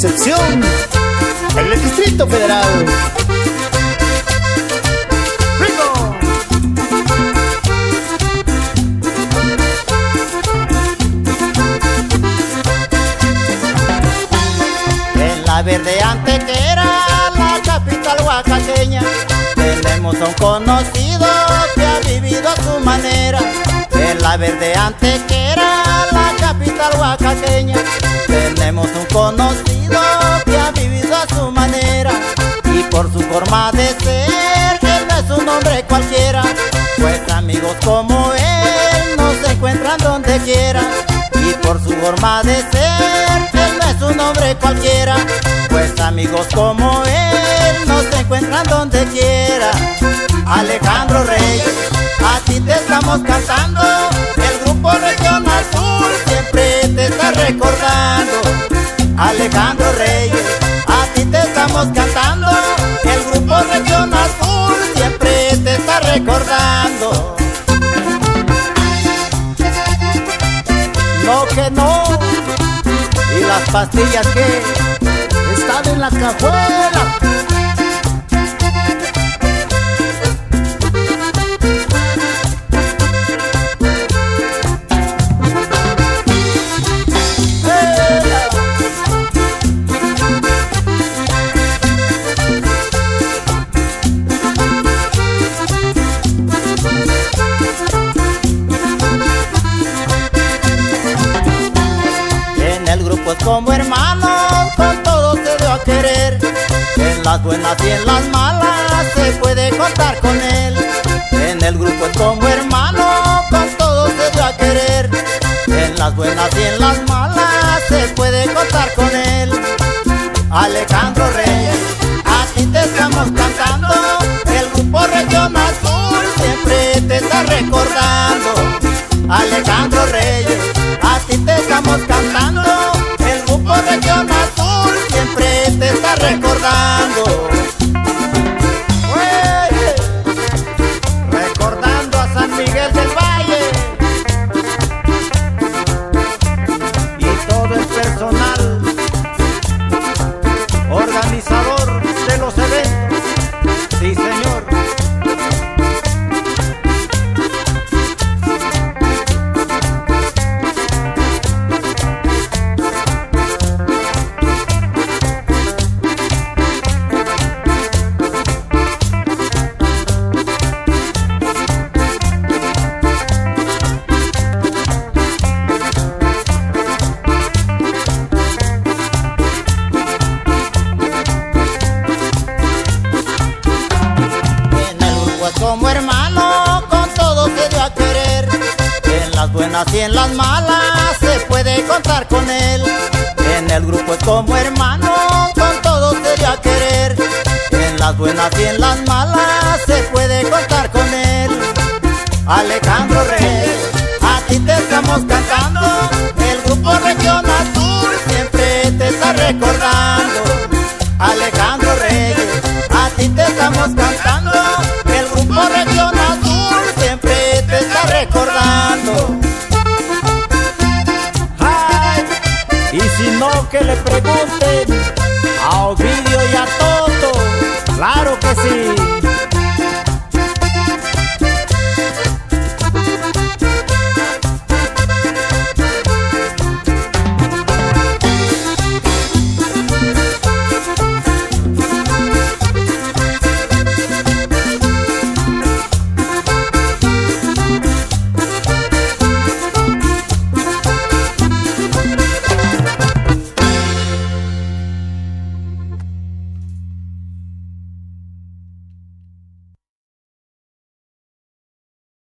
Concepción, en el Distrito Federal. ¡Rico! En la Verde Antequera, la capital oaxaqueña, tenemos a un conocido que ha vivido a su manera. En la Verde Antequera, la capital oaxaqueña, tenemos un conocido que ha vivido a su manera. Y por su forma de ser, él no es un hombre cualquiera, pues amigos como él no se encuentran donde quiera. Y por su forma de ser, él no es un hombre cualquiera, pues amigos como él no se encuentran donde quiera. Alejandro Reyes, a ti te estamos cantando, el grupo Regional Sur siempre te está recordando. Alejandro Reyes, a ti te estamos cantando, el grupo Regional Sur siempre te está recordando. No que no. Y las pastillas que están en la cajuela. Pues como hermanos con todos se dio a querer. En las buenas y en las malas se puede contar con él. En el grupo es como hermano, con todos se dio a querer. En las buenas y en las malas se puede contar con él. Alejandro Reyes, a ti te estamos cantando, el grupo Regional Sur siempre te está recordando. Alejandro Reyes, a ti te estamos cantando, el grupo Regional Sur siempre te está recordando. Recordando a San Miguel del Valle y todo el personal organizador de los eventos. Sí, señor. Como hermano con todo se dio a querer. En las buenas y en las malas se puede contar con él. En el grupo es como hermano, con todo se dio a querer. En las buenas y en las malas se puede contar con él. Alejandro Reyes, a ti te estamos cantando, el grupo Regional Sur siempre te está recordando. Alejandro Reyes, a ti te estamos cantando, el grupo Regional Sur siempre te está recordando. Ay, y si no, que le pregunten a Ovidio y a Toto. Claro que sí.